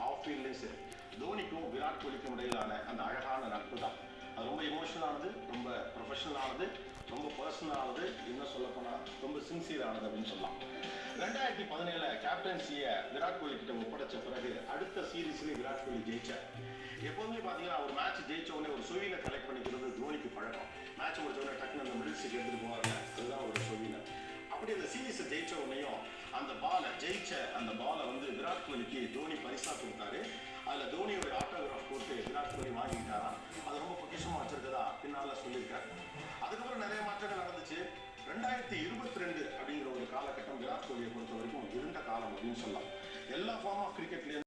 Of ஃபீல்ட்லையும் சரி தோனிக்கும் விராட் கோலிக்கும் இடையிலான அந்த அழகான நட்பு தான். அது ரொம்ப எமோஷனலானது, ரொம்ப ப்ரொஃபஷனலானது, ரொம்ப பர்சனலானது, இன்னும் சொல்ல போனால் ரொம்ப சின்சியரானது அப்படின்னு சொல்லலாம். 2017 கேப்டன்சியை விராட் கோலி கிட்ட ஒப்படைச்ச பிறகு அடுத்த சீரீஸ்லேயே விராட் கோலி ஜெயிச்சார். எப்போதுமே பார்த்தீங்கன்னா ஒரு மேட்ச் ஜெயிச்ச உடனே ஒரு சொவியில கலெக்ட் பண்ணிக்கிறது தோனிக்கு பழக்கம். மேட்ச் முடிச்ச உடனே டக்குன்னு அந்த மிடில் சீட் எடுத்துட்டு போவாங்க, அதுதான் ஒரு சொவியில. அப்படி அந்த சீரீஸை ஜெயிச்ச உடனேயும் அந்த பாலை ஜெயிச்ச அந்த பாலை வந்து விராட் கோலிக்கு தோனி பரிசா கொடுத்தாரு. அதுல தோனியோட ஆட்டோகிராஃப் போட்டு விராட் கோலி வாங்கிட்டாராம். அது ரொம்ப பொக்கிஷமா வச்சிருக்கதா பின்னால சொல்லியிருக்காரு. அதுக்கப்புறம் நிறைய மாற்றங்கள் நடந்துச்சு. 2022 அப்படிங்கிற ஒரு காலகட்டம் விராட் கோலியை பொறுத்த வரைக்கும் இருண்ட காலம் அப்படின்னு சொல்லலாம். எல்லா ஃபார்ம் ஆஃப் கிரிக்கெட்லேருந்து